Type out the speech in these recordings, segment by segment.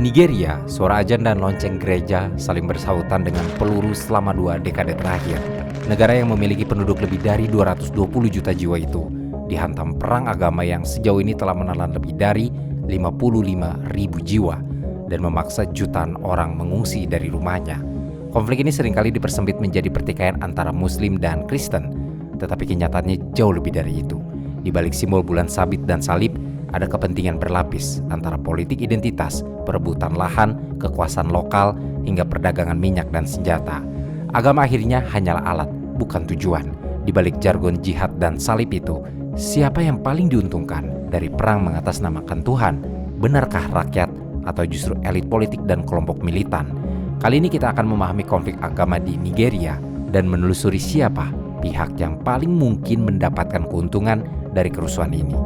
Nigeria, suara azan dan lonceng gereja saling bersahutan dengan peluru selama 2 dekade terakhir. Negara yang memiliki penduduk lebih dari 220 juta jiwa itu dihantam perang agama yang sejauh ini telah menelan lebih dari 55 ribu jiwa dan memaksa jutaan orang mengungsi dari rumahnya. Konflik ini seringkali dipersempit menjadi pertikaian antara Muslim dan Kristen, tetapi kenyataannya jauh lebih dari itu. Di balik simbol bulan sabit dan salib, ada kepentingan berlapis antara politik identitas, perebutan lahan, kekuasaan lokal, hingga perdagangan minyak dan senjata. Agama akhirnya hanyalah alat, bukan tujuan. Di balik jargon jihad dan salib itu, siapa yang paling diuntungkan dari perang mengatasnamakan Tuhan? Benarkah rakyat atau justru elit politik dan kelompok militan? Kali ini kita akan memahami konflik agama di Nigeria dan menelusuri siapa pihak yang paling mungkin mendapatkan keuntungan dari kerusuhan ini.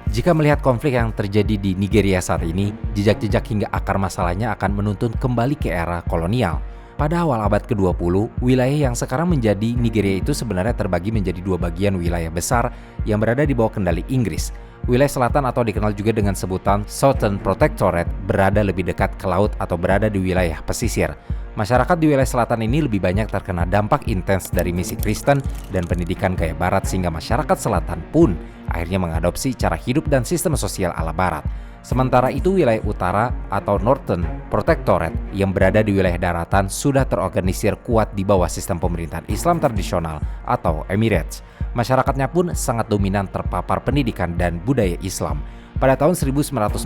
Jika melihat konflik yang terjadi di Nigeria saat ini, jejak-jejak hingga akar masalahnya akan menuntun kembali ke era kolonial. Pada awal abad ke-20, wilayah yang sekarang menjadi Nigeria itu sebenarnya terbagi menjadi 2 bagian wilayah besar yang berada di bawah kendali Inggris. Wilayah selatan atau dikenal juga dengan sebutan Southern Protectorate berada lebih dekat ke laut atau berada di wilayah pesisir. Masyarakat di wilayah selatan ini lebih banyak terkena dampak intens dari misi Kristen dan pendidikan gaya barat sehingga masyarakat selatan pun akhirnya mengadopsi cara hidup dan sistem sosial ala barat. Sementara itu wilayah utara atau Northern Protectorate yang berada di wilayah daratan sudah terorganisir kuat di bawah sistem pemerintahan Islam tradisional atau Emirates. Masyarakatnya pun sangat dominan terpapar pendidikan dan budaya Islam. Pada tahun 1914,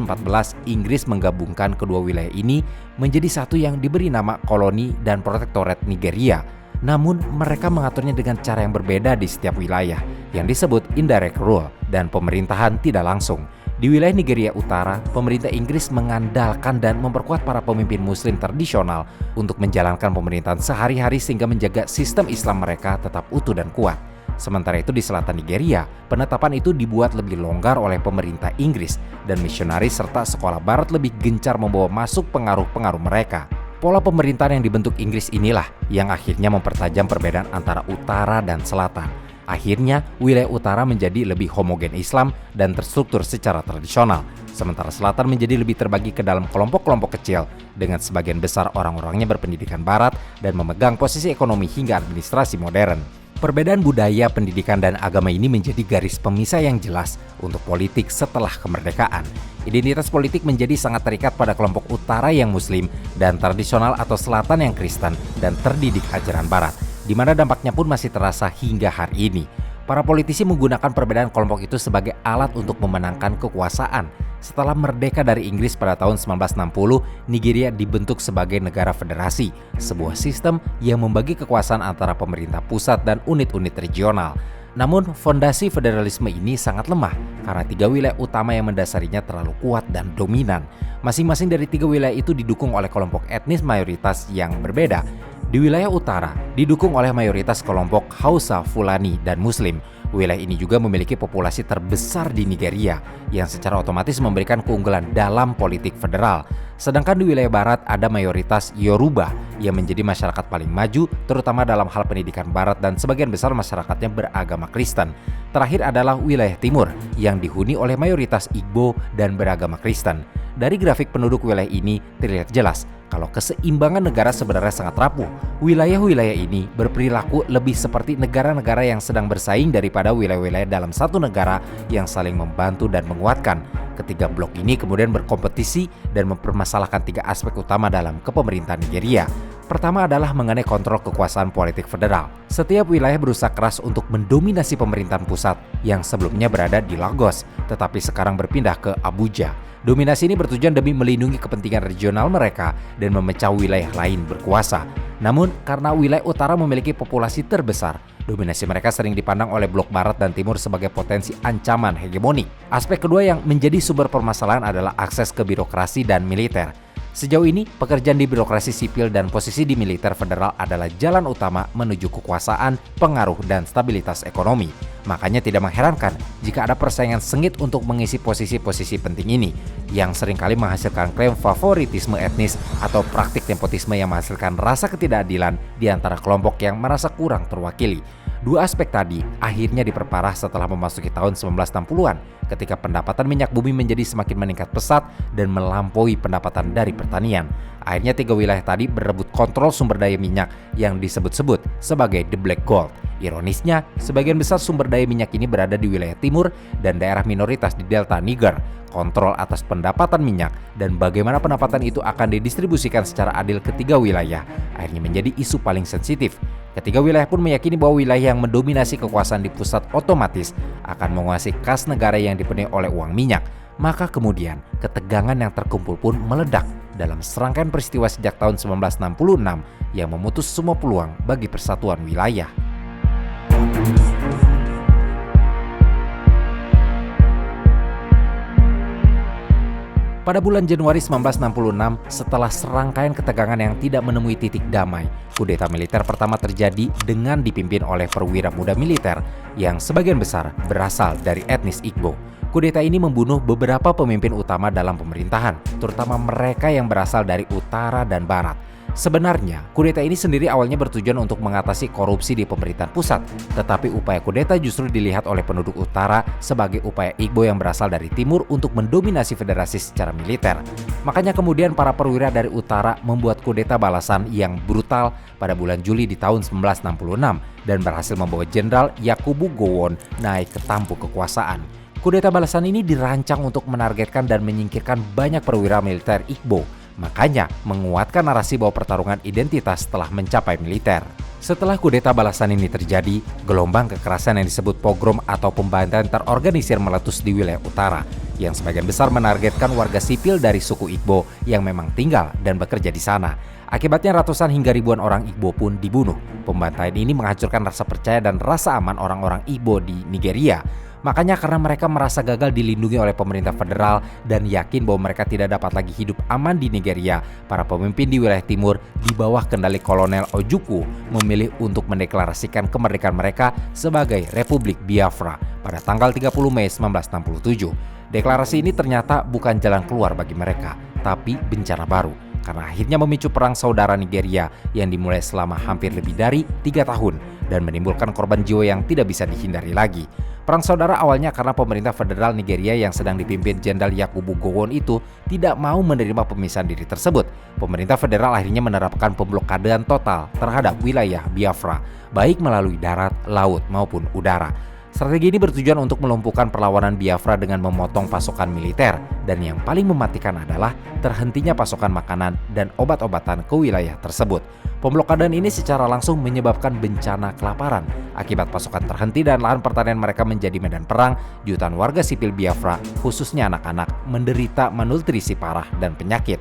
Inggris menggabungkan kedua wilayah ini menjadi satu yang diberi nama Koloni dan Protektorat Nigeria. Namun mereka mengaturnya dengan cara yang berbeda di setiap wilayah yang disebut indirect rule dan pemerintahan tidak langsung. Di wilayah Nigeria Utara, pemerintah Inggris mengandalkan dan memperkuat para pemimpin Muslim tradisional untuk menjalankan pemerintahan sehari-hari sehingga menjaga sistem Islam mereka tetap utuh dan kuat. Sementara itu di selatan Nigeria, penetapan itu dibuat lebih longgar oleh pemerintah Inggris dan misionaris serta sekolah barat lebih gencar membawa masuk pengaruh-pengaruh mereka. Pola pemerintahan yang dibentuk Inggris inilah yang akhirnya mempertajam perbedaan antara utara dan selatan. Akhirnya, wilayah utara menjadi lebih homogen Islam dan terstruktur secara tradisional, sementara selatan menjadi lebih terbagi ke dalam kelompok-kelompok kecil dengan sebagian besar orang-orangnya berpendidikan barat dan memegang posisi ekonomi hingga administrasi modern. Perbedaan budaya, pendidikan, dan agama ini menjadi garis pemisah yang jelas untuk politik setelah kemerdekaan. Identitas politik menjadi sangat terikat pada kelompok utara yang Muslim dan tradisional atau selatan yang Kristen dan terdidik ajaran barat, di mana dampaknya pun masih terasa hingga hari ini. Para politisi menggunakan perbedaan kelompok itu sebagai alat untuk memenangkan kekuasaan. Setelah merdeka dari Inggris pada tahun 1960, Nigeria dibentuk sebagai negara federasi, sebuah sistem yang membagi kekuasaan antara pemerintah pusat dan unit-unit regional. Namun, fondasi federalisme ini sangat lemah karena 3 wilayah utama yang mendasarinya terlalu kuat dan dominan. Masing-masing dari 3 wilayah itu didukung oleh kelompok etnis mayoritas yang berbeda. Di wilayah utara, didukung oleh mayoritas kelompok Hausa, Fulani, dan Muslim. Wilayah ini juga memiliki populasi terbesar di Nigeria, yang secara otomatis memberikan keunggulan dalam politik federal. Sedangkan di wilayah barat ada mayoritas Yoruba, yang menjadi masyarakat paling maju, terutama dalam hal pendidikan barat dan sebagian besar masyarakatnya beragama Kristen. Terakhir adalah wilayah timur, yang dihuni oleh mayoritas Igbo dan beragama Kristen. Dari grafik penduduk wilayah ini terlihat jelas kalau keseimbangan negara sebenarnya sangat rapuh. Wilayah-wilayah ini berperilaku lebih seperti negara-negara yang sedang bersaing daripada wilayah-wilayah dalam satu negara yang saling membantu dan menguatkan. Ketiga blok ini kemudian berkompetisi dan mempermasalahkan 3 aspek utama dalam kepemerintahan Nigeria. Pertama adalah mengenai kontrol kekuasaan politik federal. Setiap wilayah berusaha keras untuk mendominasi pemerintahan pusat yang sebelumnya berada di Lagos, tetapi sekarang berpindah ke Abuja. Dominasi ini bertujuan demi melindungi kepentingan regional mereka dan memecah wilayah lain berkuasa. Namun, karena wilayah utara memiliki populasi terbesar, dominasi mereka sering dipandang oleh blok barat dan timur sebagai potensi ancaman hegemonik. Aspek kedua yang menjadi sumber permasalahan adalah akses ke birokrasi dan militer. Sejauh ini, pekerjaan di birokrasi sipil dan posisi di militer federal adalah jalan utama menuju kekuasaan, pengaruh, dan stabilitas ekonomi. Makanya tidak mengherankan jika ada persaingan sengit untuk mengisi posisi-posisi penting ini, yang seringkali menghasilkan klaim favoritisme etnis atau praktik nepotisme yang menghasilkan rasa ketidakadilan di antara kelompok yang merasa kurang terwakili. Dua aspek tadi akhirnya diperparah setelah memasuki tahun 1960-an ketika pendapatan minyak bumi menjadi semakin meningkat pesat dan melampaui pendapatan dari pertanian. Akhirnya tiga wilayah tadi berebut kontrol sumber daya minyak yang disebut-sebut sebagai the black gold. Ironisnya, sebagian besar sumber daya minyak ini berada di wilayah timur dan daerah minoritas di delta Niger. Kontrol atas pendapatan minyak dan bagaimana pendapatan itu akan didistribusikan secara adil ke tiga wilayah akhirnya menjadi isu paling sensitif. Ketiga wilayah pun meyakini bahwa wilayah yang mendominasi kekuasaan di pusat otomatis akan menguasai kas negara yang dipenuhi oleh uang minyak. Maka kemudian ketegangan yang terkumpul pun meledak dalam serangkaian peristiwa sejak tahun 1966 yang memutus semua peluang bagi persatuan wilayah. Pada bulan Januari 1966, setelah serangkaian ketegangan yang tidak menemui titik damai, kudeta militer pertama terjadi dengan dipimpin oleh perwira muda militer yang sebagian besar berasal dari etnis Igbo. Kudeta ini membunuh beberapa pemimpin utama dalam pemerintahan, terutama mereka yang berasal dari utara dan barat. Sebenarnya, kudeta ini sendiri awalnya bertujuan untuk mengatasi korupsi di pemerintahan pusat, tetapi upaya kudeta justru dilihat oleh penduduk utara sebagai upaya Igbo yang berasal dari timur untuk mendominasi federasi secara militer. Makanya kemudian para perwira dari utara membuat kudeta balasan yang brutal pada bulan Juli di tahun 1966 dan berhasil membawa Jenderal Yakubu Gowon naik ke tampuk kekuasaan. Kudeta balasan ini dirancang untuk menargetkan dan menyingkirkan banyak perwira militer Igbo. Makanya menguatkan narasi bahwa pertarungan identitas telah mencapai militer. Setelah kudeta balasan ini terjadi, gelombang kekerasan yang disebut pogrom atau pembantaian terorganisir meletus di wilayah utara, yang sebagian besar menargetkan warga sipil dari suku Igbo yang memang tinggal dan bekerja di sana. Akibatnya ratusan hingga ribuan orang Igbo pun dibunuh. Pembantaian ini menghancurkan rasa percaya dan rasa aman orang-orang Igbo di Nigeria. Makanya karena mereka merasa gagal dilindungi oleh pemerintah federal dan yakin bahwa mereka tidak dapat lagi hidup aman di Nigeria, para pemimpin di wilayah timur di bawah kendali Kolonel Ojukwu memilih untuk mendeklarasikan kemerdekaan mereka sebagai Republik Biafra pada tanggal 30 Mei 1967. Deklarasi ini ternyata bukan jalan keluar bagi mereka, tapi bencana baru. Karena akhirnya memicu perang saudara Nigeria yang dimulai selama hampir lebih dari 3 tahun dan menimbulkan korban jiwa yang tidak bisa dihindari lagi. Perang saudara awalnya karena pemerintah federal Nigeria yang sedang dipimpin Jenderal Yakubu Gowon itu tidak mau menerima pemisahan diri tersebut. Pemerintah federal akhirnya menerapkan pemblokadean total terhadap wilayah Biafra, baik melalui darat, laut maupun udara. Strategi ini bertujuan untuk melumpuhkan perlawanan Biafra dengan memotong pasokan militer, dan yang paling mematikan adalah terhentinya pasokan makanan dan obat-obatan ke wilayah tersebut. Pemblokadan ini secara langsung menyebabkan bencana kelaparan. Akibat pasokan terhenti dan lahan pertanian mereka menjadi medan perang, jutaan warga sipil Biafra, khususnya anak-anak, menderita malnutrisi parah dan penyakit.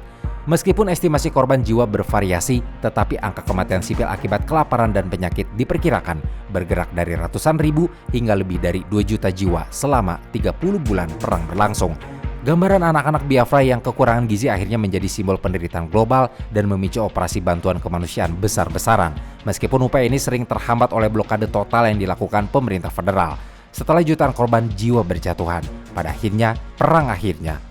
Meskipun estimasi korban jiwa bervariasi, tetapi angka kematian sipil akibat kelaparan dan penyakit diperkirakan bergerak dari ratusan ribu hingga lebih dari 2 juta jiwa selama 30 bulan perang berlangsung. Gambaran anak-anak Biafra yang kekurangan gizi akhirnya menjadi simbol penderitaan global dan memicu operasi bantuan kemanusiaan besar-besaran. Meskipun upaya ini sering terhambat oleh blokade total yang dilakukan pemerintah federal. Setelah jutaan korban jiwa berjatuhan, pada akhirnya perang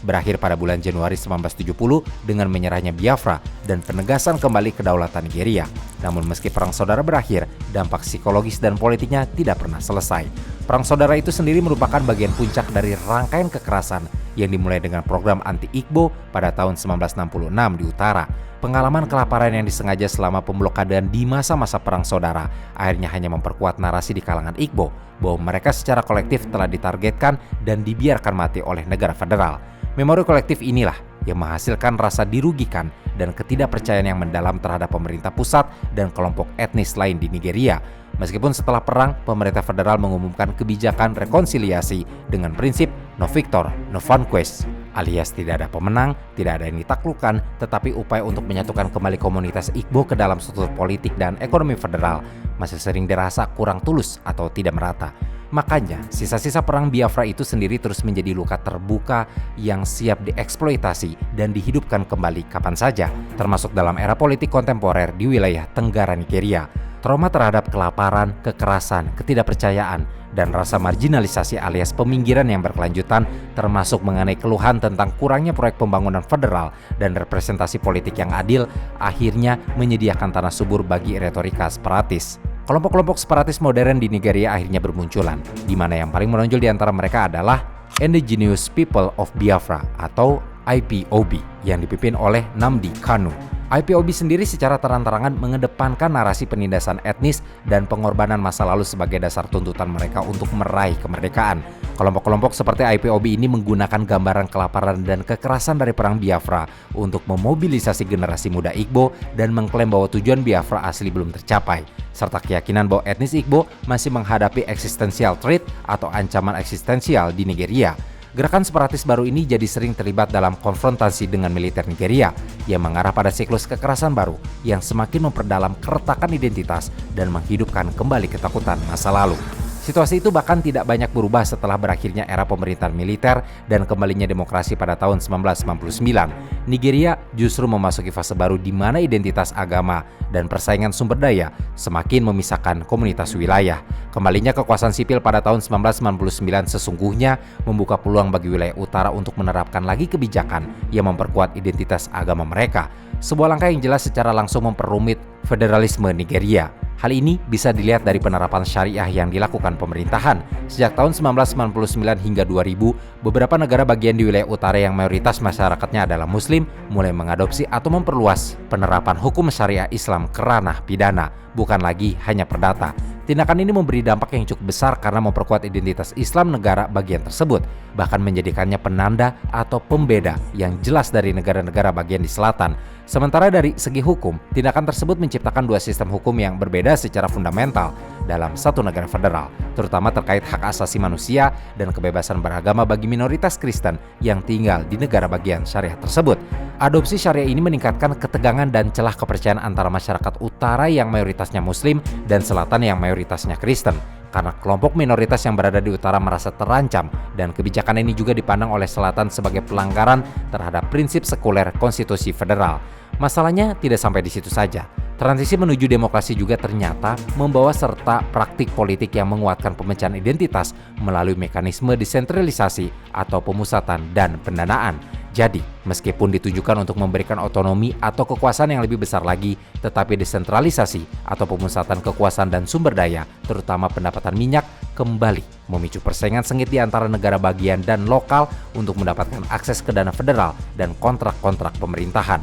berakhir pada bulan Januari 1970 dengan menyerahnya Biafra dan penegasan kembali kedaulatan Nigeria. Namun meski perang saudara berakhir, dampak psikologis dan politiknya tidak pernah selesai. Perang saudara itu sendiri merupakan bagian puncak dari rangkaian kekerasan yang dimulai dengan program anti-Igbo pada tahun 1966 di utara. Pengalaman kelaparan yang disengaja selama pemblokadean di masa-masa perang saudara akhirnya hanya memperkuat narasi di kalangan Igbo bahwa mereka secara kolektif telah ditargetkan dan dibiarkan mati oleh negara federal. Memori kolektif inilah yang menghasilkan rasa dirugikan dan ketidakpercayaan yang mendalam terhadap pemerintah pusat dan kelompok etnis lain di Nigeria. Meskipun setelah perang, pemerintah federal mengumumkan kebijakan rekonsiliasi dengan prinsip no victor, no vanquished, alias tidak ada pemenang, tidak ada yang ditaklukkan, tetapi upaya untuk menyatukan kembali komunitas Igbo ke dalam struktur politik dan ekonomi federal masih sering dirasa kurang tulus atau tidak merata. Makanya, sisa-sisa perang Biafra itu sendiri terus menjadi luka terbuka yang siap dieksploitasi dan dihidupkan kembali kapan saja, termasuk dalam era politik kontemporer di wilayah Tenggara Nigeria. Trauma terhadap kelaparan, kekerasan, ketidakpercayaan, dan rasa marginalisasi alias peminggiran yang berkelanjutan, termasuk mengenai keluhan tentang kurangnya proyek pembangunan federal dan representasi politik yang adil, akhirnya menyediakan tanah subur bagi retorika separatis. Kelompok-kelompok separatis modern di Nigeria akhirnya bermunculan, di mana yang paling menonjol di antara mereka adalah Indigenous People of Biafra atau IPOB yang dipimpin oleh Nnamdi Kanu. IPOB sendiri secara terang-terangan mengedepankan narasi penindasan etnis dan pengorbanan masa lalu sebagai dasar tuntutan mereka untuk meraih kemerdekaan. Kelompok-kelompok seperti IPOB ini menggunakan gambaran kelaparan dan kekerasan dari perang Biafra untuk memobilisasi generasi muda Igbo dan mengklaim bahwa tujuan Biafra asli belum tercapai, serta keyakinan bahwa etnis Igbo masih menghadapi existential threat atau ancaman eksistensial di Nigeria. Gerakan separatis baru ini jadi sering terlibat dalam konfrontasi dengan militer Nigeria yang mengarah pada siklus kekerasan baru yang semakin memperdalam keretakan identitas dan menghidupkan kembali ketakutan masa lalu. Situasi itu bahkan tidak banyak berubah setelah berakhirnya era pemerintahan militer dan kembalinya demokrasi pada tahun 1999. Nigeria justru memasuki fase baru di mana identitas agama dan persaingan sumber daya semakin memisahkan komunitas wilayah. Kembalinya kekuasaan sipil pada tahun 1999 sesungguhnya membuka peluang bagi wilayah utara untuk menerapkan lagi kebijakan yang memperkuat identitas agama mereka. Sebuah langkah yang jelas secara langsung memperumit federalisme Nigeria. Hal ini bisa dilihat dari penerapan syariah yang dilakukan pemerintahan. Sejak tahun 1999 hingga 2000, beberapa negara bagian di wilayah utara yang mayoritas masyarakatnya adalah Muslim mulai mengadopsi atau memperluas penerapan hukum syariah Islam ke ranah pidana, bukan lagi hanya perdata. Tindakan ini memberi dampak yang cukup besar karena memperkuat identitas Islam negara bagian tersebut, bahkan menjadikannya penanda atau pembeda yang jelas dari negara-negara bagian di selatan. Sementara dari segi hukum, tindakan tersebut menciptakan dua sistem hukum yang berbeda secara fundamental dalam satu negara federal, terutama terkait hak asasi manusia dan kebebasan beragama bagi minoritas Kristen yang tinggal di negara bagian syariah tersebut. Adopsi syariah ini meningkatkan ketegangan dan celah kepercayaan antara masyarakat utara yang mayoritasnya Muslim dan selatan yang mayoritasnya Kristen. Karena kelompok minoritas yang berada di utara merasa terancam dan kebijakan ini juga dipandang oleh selatan sebagai pelanggaran terhadap prinsip sekuler konstitusi federal. Masalahnya tidak sampai di situ saja. Transisi menuju demokrasi juga ternyata membawa serta praktik politik yang menguatkan pemecahan identitas melalui mekanisme desentralisasi atau pemusatan dan pendanaan. Jadi, meskipun ditujukan untuk memberikan otonomi atau kekuasaan yang lebih besar lagi, tetapi desentralisasi atau pemusatan kekuasaan dan sumber daya, terutama pendapatan minyak, kembali memicu persaingan sengit di antara negara bagian dan lokal untuk mendapatkan akses ke dana federal dan kontrak-kontrak pemerintahan.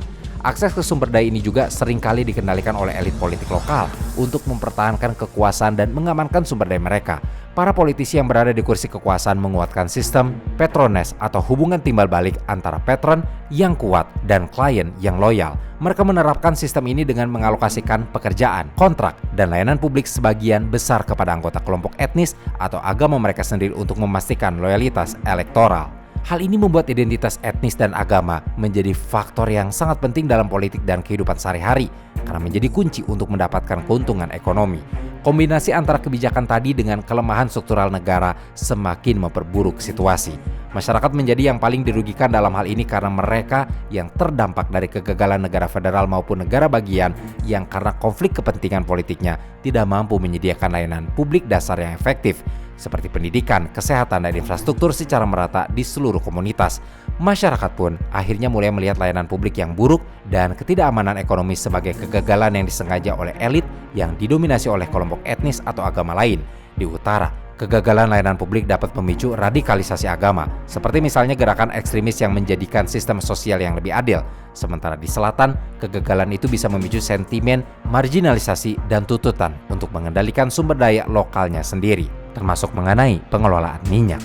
Akses ke sumber daya ini juga seringkali dikendalikan oleh elit politik lokal untuk mempertahankan kekuasaan dan mengamankan sumber daya mereka. Para politisi yang berada di kursi kekuasaan menguatkan sistem patrones atau hubungan timbal balik antara patron yang kuat dan klien yang loyal. Mereka menerapkan sistem ini dengan mengalokasikan pekerjaan, kontrak, dan layanan publik sebagian besar kepada anggota kelompok etnis atau agama mereka sendiri untuk memastikan loyalitas elektoral. Hal ini membuat identitas etnis dan agama menjadi faktor yang sangat penting dalam politik dan kehidupan sehari-hari karena menjadi kunci untuk mendapatkan keuntungan ekonomi. Kombinasi antara kebijakan tadi dengan kelemahan struktural negara semakin memperburuk situasi. Masyarakat menjadi yang paling dirugikan dalam hal ini karena mereka yang terdampak dari kegagalan negara federal maupun negara bagian yang karena konflik kepentingan politiknya tidak mampu menyediakan layanan publik dasar yang efektif seperti pendidikan, kesehatan, dan infrastruktur secara merata di seluruh komunitas. Masyarakat pun akhirnya mulai melihat layanan publik yang buruk dan ketidakamanan ekonomi sebagai kegagalan yang disengaja oleh elit yang didominasi oleh kelompok etnis atau agama lain. Di utara, kegagalan layanan publik dapat memicu radikalisasi agama, seperti misalnya gerakan ekstremis yang menjadikan sistem sosial yang lebih adil. Sementara di selatan, kegagalan itu bisa memicu sentimen marginalisasi dan tuntutan untuk mengendalikan sumber daya lokalnya sendiri, termasuk mengenai pengelolaan minyak.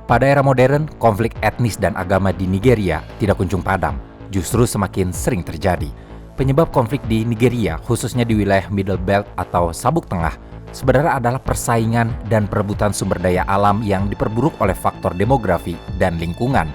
Pada era modern, konflik etnis dan agama di Nigeria tidak kunjung padam, justru semakin sering terjadi. Penyebab konflik di Nigeria, khususnya di wilayah Middle Belt atau Sabuk Tengah, sebenarnya adalah persaingan dan perebutan sumber daya alam yang diperburuk oleh faktor demografi dan lingkungan.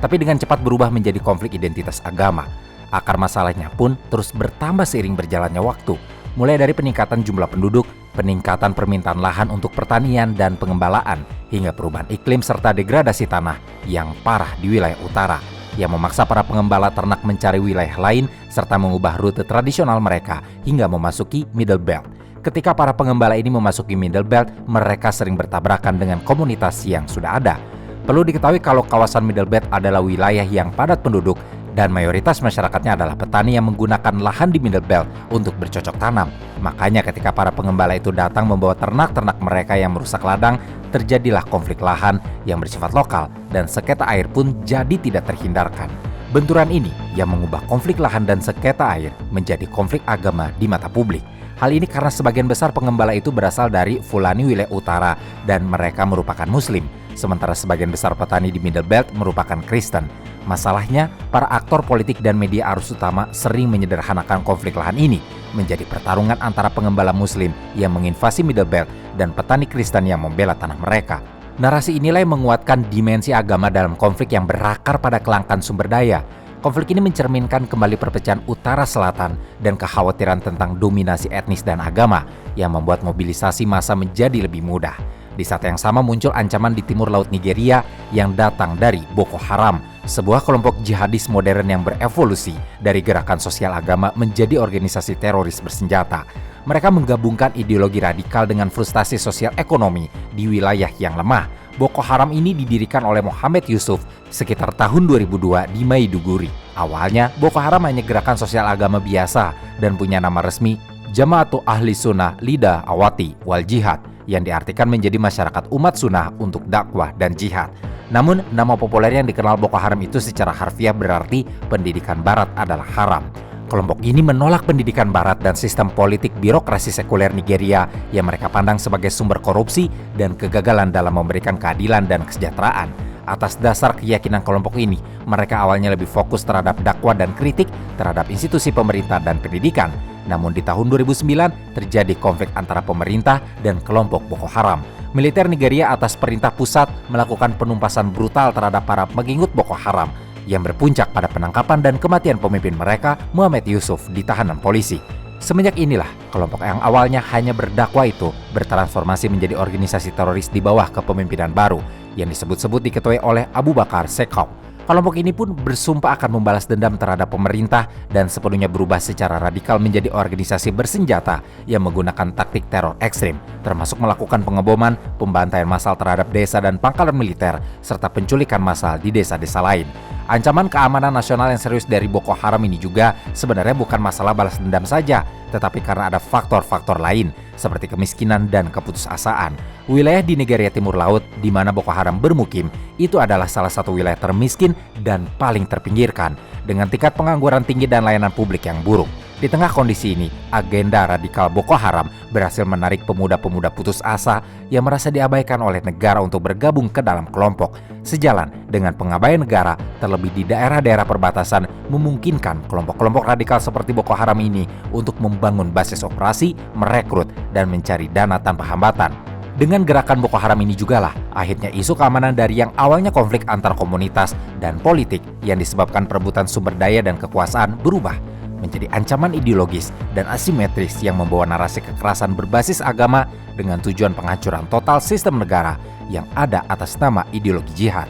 Tapi dengan cepat berubah menjadi konflik identitas agama. Akar masalahnya pun terus bertambah seiring berjalannya waktu, mulai dari peningkatan jumlah penduduk, peningkatan permintaan lahan untuk pertanian dan pengembalaan, hingga perubahan iklim serta degradasi tanah yang parah di wilayah utara, yang memaksa para pengembala ternak mencari wilayah lain serta mengubah rute tradisional mereka hingga memasuki Middle Belt. Ketika para pengembala ini memasuki Middle Belt, mereka sering bertabrakan dengan komunitas yang sudah ada. Perlu diketahui kalau kawasan Middle Belt adalah wilayah yang padat penduduk dan mayoritas masyarakatnya adalah petani yang menggunakan lahan di Middle Belt untuk bercocok tanam. Makanya ketika para pengembala itu datang membawa ternak-ternak mereka yang merusak ladang, terjadilah konflik lahan yang bersifat lokal dan sengketa air pun jadi tidak terhindarkan. Benturan ini yang mengubah konflik lahan dan sengketa air menjadi konflik agama di mata publik. Hal ini karena sebagian besar pengembala itu berasal dari Fulani wilayah utara dan mereka merupakan Muslim, sementara sebagian besar petani di Middle Belt merupakan Kristen. Masalahnya, para aktor politik dan media arus utama sering menyederhanakan konflik lahan ini menjadi pertarungan antara pengembala Muslim yang menginvasi Middle Belt dan petani Kristen yang membela tanah mereka. Narasi inilah yang menguatkan dimensi agama dalam konflik yang berakar pada kelangkaan sumber daya. Konflik ini mencerminkan kembali perpecahan utara-selatan dan kekhawatiran tentang dominasi etnis dan agama yang membuat mobilisasi massa menjadi lebih mudah. Di saat yang sama muncul ancaman di timur laut Nigeria yang datang dari Boko Haram, sebuah kelompok jihadis modern yang berevolusi dari gerakan sosial agama menjadi organisasi teroris bersenjata. Mereka menggabungkan ideologi radikal dengan frustasi sosial ekonomi di wilayah yang lemah. Boko Haram ini didirikan oleh Muhammad Yusuf sekitar tahun 2002 di Maiduguri. Awalnya, Boko Haram hanya gerakan sosial agama biasa dan punya nama resmi Jama'atu Ahli Sunnah Lida Awati Wal Jihad, yang diartikan menjadi masyarakat umat sunnah untuk dakwah dan jihad. Namun, nama populer yang dikenal Boko Haram itu secara harfiah berarti pendidikan barat adalah haram. Kelompok ini menolak pendidikan barat dan sistem politik birokrasi sekuler Nigeria yang mereka pandang sebagai sumber korupsi dan kegagalan dalam memberikan keadilan dan kesejahteraan. Atas dasar keyakinan kelompok ini, mereka awalnya lebih fokus terhadap dakwah dan kritik terhadap institusi pemerintah dan pendidikan. Namun di tahun 2009 terjadi konflik antara pemerintah dan kelompok Boko Haram. Militer Nigeria atas perintah pusat melakukan penumpasan brutal terhadap para pengikut Boko Haram, yang berpuncak pada penangkapan dan kematian pemimpin mereka, Muhammad Yusuf, di tahanan polisi. Semenjak inilah, kelompok yang awalnya hanya berdakwah itu bertransformasi menjadi organisasi teroris di bawah kepemimpinan baru yang disebut-sebut diketuai oleh Abu Bakar Shekau. Kelompok ini pun bersumpah akan membalas dendam terhadap pemerintah dan sepenuhnya berubah secara radikal menjadi organisasi bersenjata yang menggunakan taktik teror ekstrim, termasuk melakukan pengeboman, pembantaian massal terhadap desa dan pangkalan militer, serta penculikan massal di desa-desa lain. Ancaman keamanan nasional yang serius dari Boko Haram ini juga sebenarnya bukan masalah balas dendam saja, tetapi karena ada faktor-faktor lain seperti kemiskinan dan keputusasaan. Wilayah di Nigeria Timur Laut di mana Boko Haram bermukim itu adalah salah satu wilayah termiskin dan paling terpinggirkan dengan tingkat pengangguran tinggi dan layanan publik yang buruk. Di tengah kondisi ini, agenda radikal Boko Haram berhasil menarik pemuda-pemuda putus asa yang merasa diabaikan oleh negara untuk bergabung ke dalam kelompok. Sejalan dengan pengabaian negara, terlebih di daerah-daerah perbatasan, memungkinkan kelompok-kelompok radikal seperti Boko Haram ini untuk membangun basis operasi, merekrut, dan mencari dana tanpa hambatan. Dengan gerakan Boko Haram ini jugalah akhirnya isu keamanan dari yang awalnya konflik antar komunitas dan politik yang disebabkan perebutan sumber daya dan kekuasaan berubah menjadi ancaman ideologis dan asimetris yang membawa narasi kekerasan berbasis agama dengan tujuan penghancuran total sistem negara yang ada atas nama ideologi jihad.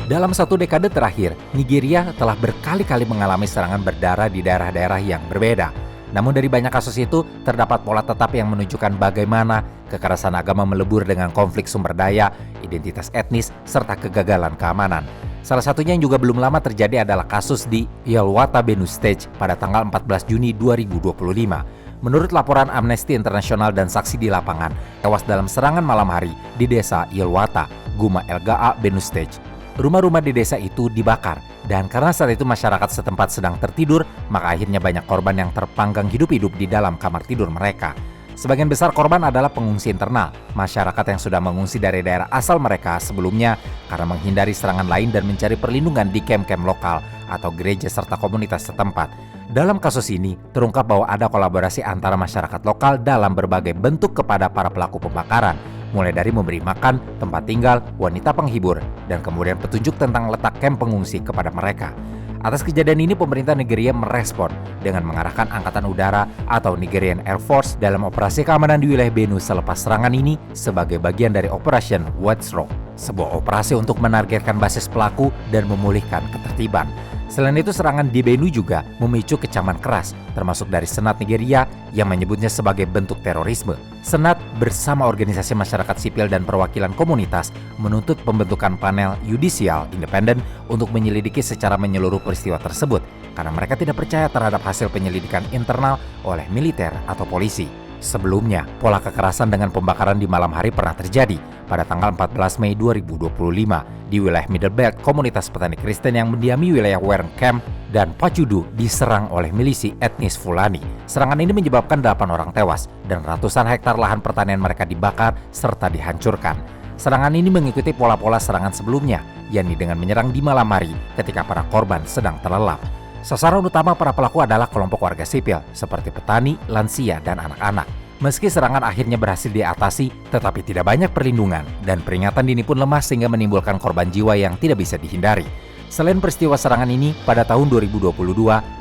Dalam satu dekade terakhir, Nigeria telah berkali-kali mengalami serangan berdarah di daerah-daerah yang berbeda. Namun dari banyak kasus itu, terdapat pola tetap yang menunjukkan bagaimana kekerasan agama melebur dengan konflik sumber daya, identitas etnis, serta kegagalan keamanan. Salah satunya yang juga belum lama terjadi adalah kasus di Yelwata Benue State pada tanggal 14 Juni 2025. Menurut laporan Amnesty International dan saksi di lapangan, tewas dalam serangan malam hari di desa Yelwata, Guma Elgaa, Benue State. Rumah-rumah di desa itu dibakar, dan karena saat itu masyarakat setempat sedang tertidur, maka akhirnya banyak korban yang terpanggang hidup-hidup di dalam kamar tidur mereka. Sebagian besar korban adalah pengungsi internal, masyarakat yang sudah mengungsi dari daerah asal mereka sebelumnya karena menghindari serangan lain dan mencari perlindungan di kamp-kamp lokal atau gereja serta komunitas setempat. Dalam kasus ini, terungkap bahwa ada kolaborasi antara masyarakat lokal dalam berbagai bentuk kepada para pelaku pembakaran, mulai dari memberi makan, tempat tinggal, wanita penghibur, dan kemudian petunjuk tentang letak kamp pengungsi kepada mereka. Atas kejadian ini, pemerintah Nigeria merespon dengan mengarahkan Angkatan Udara atau Nigerian Air Force dalam operasi keamanan di wilayah Benue selepas serangan ini sebagai bagian dari Operation Watchdog, sebuah operasi untuk menargetkan basis pelaku dan memulihkan ketertiban. Selain itu, serangan di Benue juga memicu kecaman keras, termasuk dari Senat Nigeria yang menyebutnya sebagai bentuk terorisme. Senat bersama organisasi masyarakat sipil dan perwakilan komunitas menuntut pembentukan panel yudisial independen untuk menyelidiki secara menyeluruh peristiwa tersebut, karena mereka tidak percaya terhadap hasil penyelidikan internal oleh militer atau polisi. Sebelumnya, pola kekerasan dengan pembakaran di malam hari pernah terjadi pada tanggal 14 Mei 2025 di wilayah Middle Belt. Komunitas petani Kristen yang mendiami wilayah Wern Camp dan Pacudu diserang oleh milisi etnis Fulani. Serangan ini menyebabkan 8 orang tewas dan ratusan hektar lahan pertanian mereka dibakar serta dihancurkan. Serangan ini mengikuti pola-pola serangan sebelumnya, yakni dengan menyerang di malam hari ketika para korban sedang terlelap. Sasaran utama para pelaku adalah kelompok warga sipil seperti petani, lansia, dan anak-anak. Meski serangan akhirnya berhasil diatasi, tetapi tidak banyak perlindungan dan peringatan dini pun lemah sehingga menimbulkan korban jiwa yang tidak bisa dihindari. Selain peristiwa serangan ini, pada tahun 2022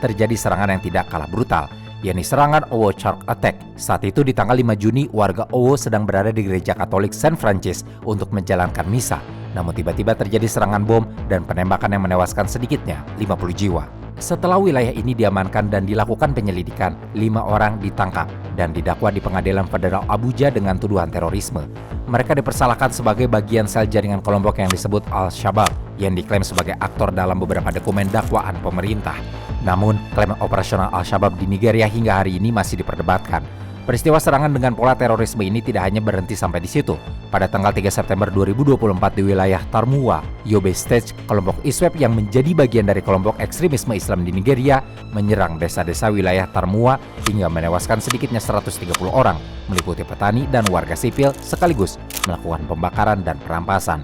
terjadi serangan yang tidak kalah brutal, yakni serangan Owo Church Attack. Saat itu di tanggal 5 Juni, warga Owo sedang berada di gereja Katolik Saint Francis untuk menjalankan misa. Namun tiba-tiba terjadi serangan bom dan penembakan yang menewaskan sedikitnya 50 jiwa. Setelah wilayah ini diamankan dan dilakukan penyelidikan, 5 orang ditangkap dan didakwa di Pengadilan Federal Abuja dengan tuduhan terorisme. Mereka dipersalahkan sebagai bagian sel jaringan kelompok yang disebut Al-Shabaab, yang diklaim sebagai aktor dalam beberapa dokumen dakwaan pemerintah. Namun, klaim operasional Al-Shabaab di Nigeria hingga hari ini masih diperdebatkan. Peristiwa serangan dengan pola terorisme ini tidak hanya berhenti sampai di situ. Pada tanggal 3 September 2024 di wilayah Tarmuwa, Yobe State, kelompok ISWAP yang menjadi bagian dari kelompok ekstremisme Islam di Nigeria, menyerang desa-desa wilayah Tarmuwa hingga menewaskan sedikitnya 130 orang, meliputi petani dan warga sipil, sekaligus melakukan pembakaran dan perampasan.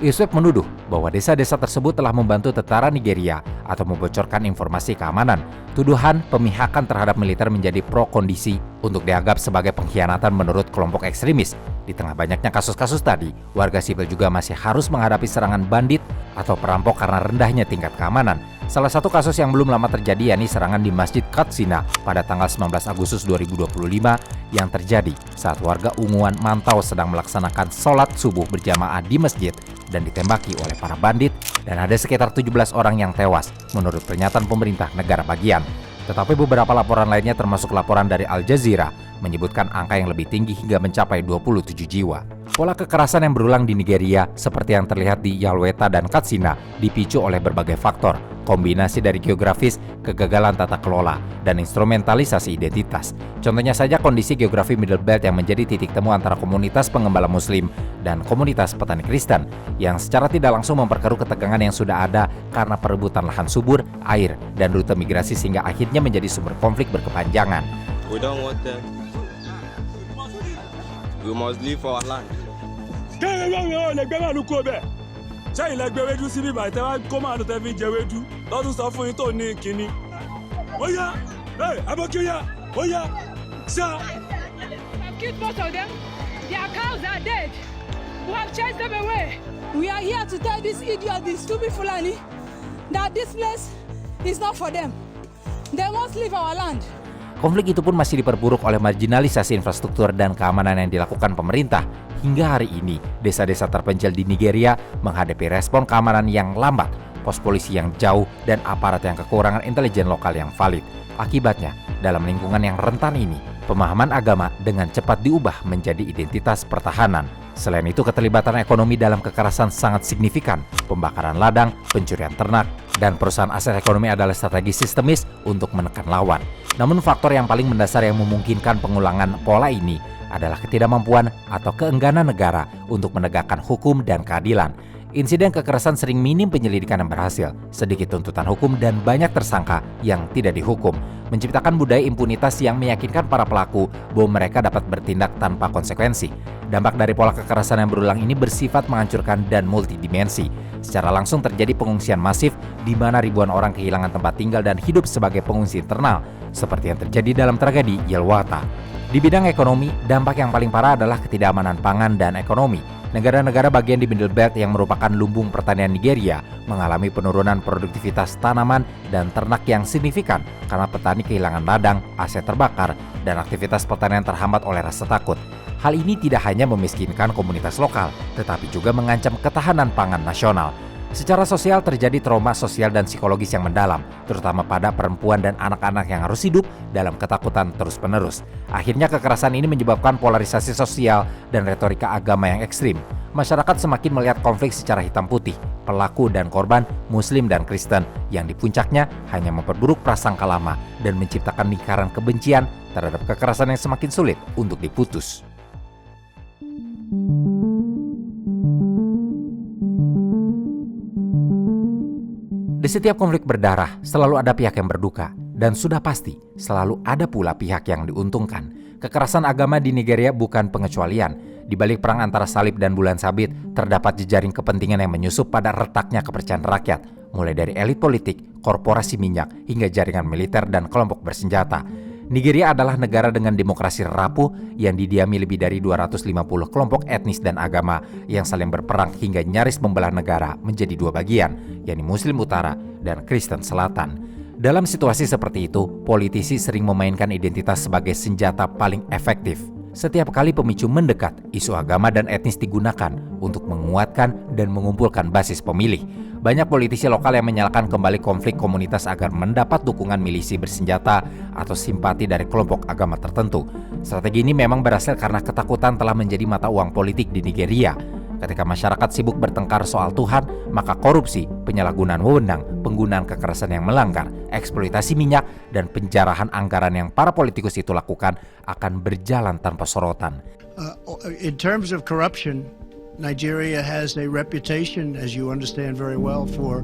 ISWAP menuduh bahwa desa-desa tersebut telah membantu tentara Nigeria atau membocorkan informasi keamanan. Tuduhan pemihakan terhadap militer menjadi pro-kondisi untuk dianggap sebagai pengkhianatan menurut kelompok ekstremis. Di tengah banyaknya kasus-kasus tadi, warga sipil juga masih harus menghadapi serangan bandit atau perampok karena rendahnya tingkat keamanan. Salah satu kasus yang belum lama terjadi yakni serangan di Masjid Katsina pada tanggal 19 Agustus 2025 yang terjadi saat warga Unguan Mantau sedang melaksanakan sholat subuh berjamaah di masjid dan ditembaki oleh para bandit dan ada sekitar 17 orang yang tewas menurut pernyataan pemerintah negara bagian. Tetapi beberapa laporan lainnya termasuk laporan dari Al Jazeera menyebutkan angka yang lebih tinggi hingga mencapai 27 jiwa. Pola kekerasan yang berulang di Nigeria seperti yang terlihat di Yelweta dan Katsina dipicu oleh berbagai faktor, kombinasi dari geografis, kegagalan tata kelola, dan instrumentalisasi identitas. Contohnya saja kondisi geografi Middle Belt yang menjadi titik temu antara komunitas pengembala muslim dan komunitas petani Kristen yang secara tidak langsung memperkeruh ketegangan yang sudah ada karena perebutan lahan subur, air, dan rute migrasi sehingga akhirnya menjadi sumber konflik berkepanjangan. We don't want them. We must leave our land. Ṣẹ́yìn lẹ gbẹ̀wédú síbí báyìí tẹ́ wá kó máa lọ tẹ́ fi ń jẹ̀wédú lọ́dún sọ fún yín tó ní kínní. Ó yá abọ́kíyá ó yá ṣá. I've killed most of them. Their cows are dead. We have chased them away. We are here to tell this idiot, this stupid Fulani, that this place is not for them. They must leave our land. Konflik itu pun masih diperburuk oleh marginalisasi infrastruktur dan keamanan yang dilakukan pemerintah. Hingga hari ini, desa-desa terpencil di Nigeria menghadapi respon keamanan yang lambat, pos polisi yang jauh, dan aparat yang kekurangan intelijen lokal yang valid. Akibatnya, dalam lingkungan yang rentan ini, pemahaman agama dengan cepat diubah menjadi identitas pertahanan. Selain itu, keterlibatan ekonomi dalam kekerasan sangat signifikan. Pembakaran ladang, pencurian ternak, dan perusahaan aset ekonomi adalah strategi sistemis untuk menekan lawan. Namun faktor yang paling mendasar yang memungkinkan pengulangan pola ini adalah ketidakmampuan atau keengganan negara untuk menegakkan hukum dan keadilan. Insiden kekerasan sering minim penyelidikan yang berhasil, sedikit tuntutan hukum dan banyak tersangka yang tidak dihukum, menciptakan budaya impunitas yang meyakinkan para pelaku bahwa mereka dapat bertindak tanpa konsekuensi. Dampak dari pola kekerasan yang berulang ini bersifat menghancurkan dan multidimensi. Secara langsung terjadi pengungsian masif di mana ribuan orang kehilangan tempat tinggal dan hidup sebagai pengungsi internal, seperti yang terjadi dalam tragedi Yelwata. Di bidang ekonomi, dampak yang paling parah adalah ketidakamanan pangan dan ekonomi. Negara-negara bagian di Middle Belt yang merupakan lumbung pertanian Nigeria mengalami penurunan produktivitas tanaman dan ternak yang signifikan karena petani kehilangan ladang, aset terbakar, dan aktivitas pertanian terhambat oleh rasa takut. Hal ini tidak hanya memiskinkan komunitas lokal, tetapi juga mengancam ketahanan pangan nasional. Secara sosial terjadi trauma sosial dan psikologis yang mendalam, terutama pada perempuan dan anak-anak yang harus hidup dalam ketakutan terus-menerus. Akhirnya kekerasan ini menyebabkan polarisasi sosial dan retorika agama yang ekstrim. Masyarakat semakin melihat konflik secara hitam putih, pelaku dan korban, Muslim dan Kristen, yang di puncaknya hanya memperburuk prasangka lama dan menciptakan lingkaran kebencian terhadap kekerasan yang semakin sulit untuk diputus. Di setiap konflik berdarah, selalu ada pihak yang berduka, dan sudah pasti selalu ada pula pihak yang diuntungkan. Kekerasan agama di Nigeria bukan pengecualian. Di balik perang antara salib dan bulan sabit, terdapat jejaring kepentingan yang menyusup pada retaknya kepercayaan rakyat, mulai dari elit politik, korporasi minyak, hingga jaringan militer dan kelompok bersenjata. Nigeria adalah negara dengan demokrasi rapuh yang didiami lebih dari 250 kelompok etnis dan agama yang saling berperang hingga nyaris membelah negara menjadi dua bagian, yakni Muslim Utara dan Kristen Selatan. Dalam situasi seperti itu, politisi sering memainkan identitas sebagai senjata paling efektif. Setiap kali pemicu mendekat, isu agama dan etnis digunakan untuk menguatkan dan mengumpulkan basis pemilih. Banyak politisi lokal yang menyalakan kembali konflik komunitas agar mendapat dukungan milisi bersenjata atau simpati dari kelompok agama tertentu. Strategi ini memang berhasil karena ketakutan telah menjadi mata uang politik di Nigeria. Ketika masyarakat sibuk bertengkar soal Tuhan, maka korupsi, penyalahgunaan wewenang, penggunaan kekerasan yang melanggar, eksploitasi minyak, dan penjarahan anggaran yang para politikus itu lakukan akan berjalan tanpa sorotan. In terms of corruption, Nigeria has a reputation, as you understand very well, for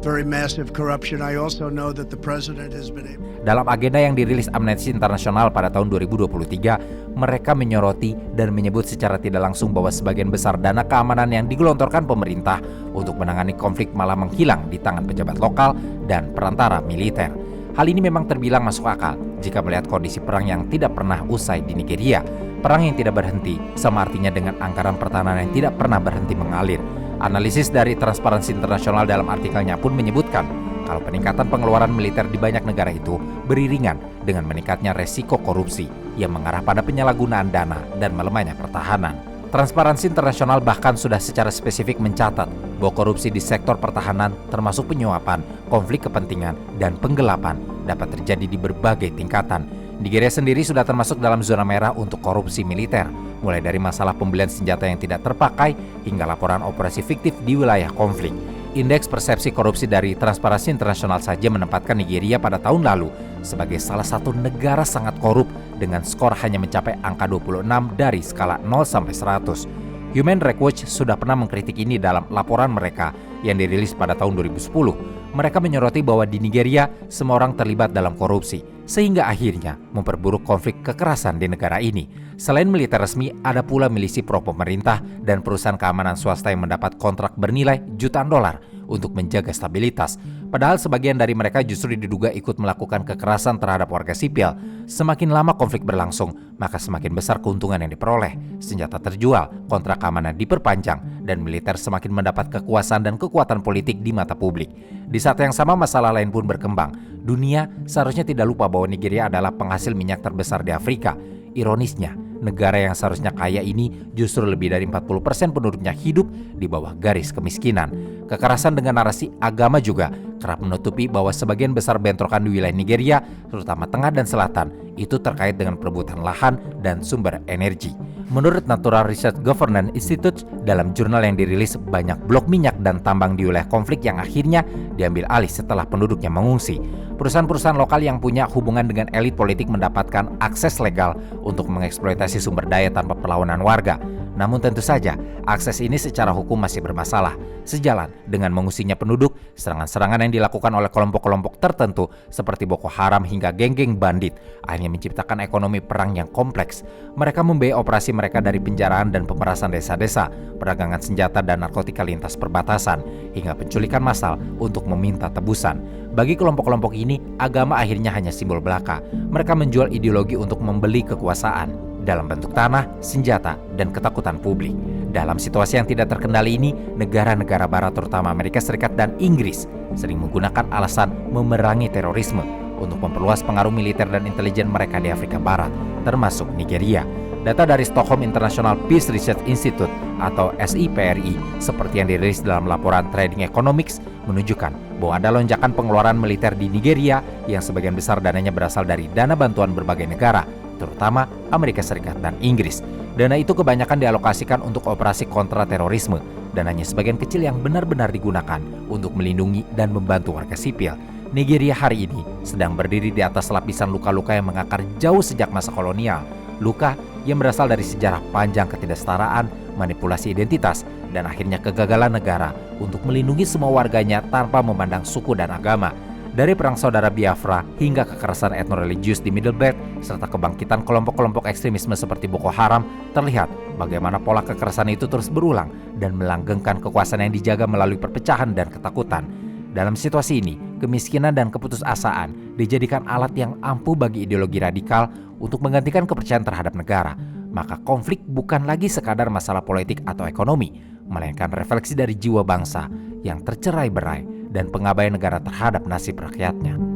very massive corruption. I also know that the president has been able... Dalam agenda yang dirilis Amnesty International pada tahun 2023, mereka menyoroti dan menyebut secara tidak langsung bahwa sebagian besar dana keamanan yang digelontorkan pemerintah untuk menangani konflik malah menghilang di tangan pejabat lokal dan perantara militer. Hal ini memang terbilang masuk akal jika melihat kondisi perang yang tidak pernah usai di Nigeria. Perang yang tidak berhenti sama artinya dengan anggaran pertahanan yang tidak pernah berhenti mengalir. Analisis dari Transparansi Internasional dalam artikelnya pun menyebutkan kalau peningkatan pengeluaran militer di banyak negara itu beriringan dengan meningkatnya resiko korupsi yang mengarah pada penyalahgunaan dana dan melemahnya pertahanan. Transparansi Internasional bahkan sudah secara spesifik mencatat bahwa korupsi di sektor pertahanan termasuk penyuapan, konflik kepentingan, dan penggelapan dapat terjadi di berbagai tingkatan. Nigeria sendiri sudah termasuk dalam zona merah untuk korupsi militer, mulai dari masalah pembelian senjata yang tidak terpakai hingga laporan operasi fiktif di wilayah konflik. Indeks persepsi korupsi dari Transparansi Internasional saja menempatkan Nigeria pada tahun lalu sebagai salah satu negara sangat korup dengan skor hanya mencapai angka 26 dari skala 0 sampai 100. Human Rights Watch sudah pernah mengkritik ini dalam laporan mereka yang dirilis pada tahun 2010. Mereka menyoroti bahwa di Nigeria semua orang terlibat dalam korupsi, sehingga akhirnya memperburuk konflik kekerasan di negara ini. Selain militer resmi, ada pula milisi pro pemerintah dan perusahaan keamanan swasta yang mendapat kontrak bernilai jutaan dolar untuk menjaga stabilitas. Padahal sebagian dari mereka justru diduga ikut melakukan kekerasan terhadap warga sipil. Semakin lama konflik berlangsung, maka semakin besar keuntungan yang diperoleh. Senjata terjual, kontrak keamanan diperpanjang, dan militer semakin mendapat kekuasaan dan kekuatan politik di mata publik. Di saat yang sama masalah lain pun berkembang. Dunia seharusnya tidak lupa bahwa Nigeria adalah penghasil minyak terbesar di Afrika. Ironisnya, negara yang seharusnya kaya ini justru lebih dari 40% penduduknya hidup di bawah garis kemiskinan. Kekerasan dengan narasi agama juga kerap menutupi bahwa sebagian besar bentrokan di wilayah Nigeria, terutama tengah dan selatan, itu terkait dengan perebutan lahan dan sumber energi. Menurut Natural Research Governance Institute, dalam jurnal yang dirilis, banyak blok minyak dan tambang di wilayah konflik yang akhirnya diambil alih setelah penduduknya mengungsi. Perusahaan-perusahaan lokal yang punya hubungan dengan elit politik mendapatkan akses legal untuk mengeksploitasi sumber daya tanpa perlawanan warga. Namun tentu saja, akses ini secara hukum masih bermasalah. Sejalan dengan mengusirnya penduduk, serangan-serangan yang dilakukan oleh kelompok-kelompok tertentu seperti Boko Haram hingga geng-geng bandit akhirnya menciptakan ekonomi perang yang kompleks. Mereka membiayai operasi mereka dari penjaraan dan pemerasan desa-desa, perdagangan senjata dan narkotika lintas perbatasan, hingga penculikan massal untuk meminta tebusan. Bagi kelompok-kelompok ini, agama akhirnya hanya simbol belaka. Mereka menjual ideologi untuk membeli kekuasaan dalam bentuk tanah, senjata, dan ketakutan publik. Dalam situasi yang tidak terkendali ini, negara-negara barat terutama Amerika Serikat dan Inggris sering menggunakan alasan memerangi terorisme untuk memperluas pengaruh militer dan intelijen mereka di Afrika Barat, termasuk Nigeria. Data dari Stockholm International Peace Research Institute atau SIPRI seperti yang dirilis dalam laporan Trading Economics menunjukkan bahwa ada lonjakan pengeluaran militer di Nigeria yang sebagian besar dananya berasal dari dana bantuan berbagai negara, terutama Amerika Serikat dan Inggris. Dana itu kebanyakan dialokasikan untuk operasi kontra terorisme dan hanya sebagian kecil yang benar-benar digunakan untuk melindungi dan membantu warga sipil. Nigeria hari ini sedang berdiri di atas lapisan luka-luka yang mengakar jauh sejak masa kolonial. Luka yang berasal dari sejarah panjang ketidaksetaraan, manipulasi identitas, dan akhirnya kegagalan negara untuk melindungi semua warganya tanpa memandang suku dan agama. Dari perang saudara Biafra hingga kekerasan etnoreligius di Middle Belt, serta kebangkitan kelompok-kelompok ekstremisme seperti Boko Haram, terlihat bagaimana pola kekerasan itu terus berulang dan melanggengkan kekuasaan yang dijaga melalui perpecahan dan ketakutan. Dalam situasi ini, kemiskinan dan keputusasaan dijadikan alat yang ampuh bagi ideologi radikal untuk menggantikan kepercayaan terhadap negara. Maka konflik bukan lagi sekadar masalah politik atau ekonomi, melainkan refleksi dari jiwa bangsa yang tercerai-berai dan pengabaian negara terhadap nasib rakyatnya.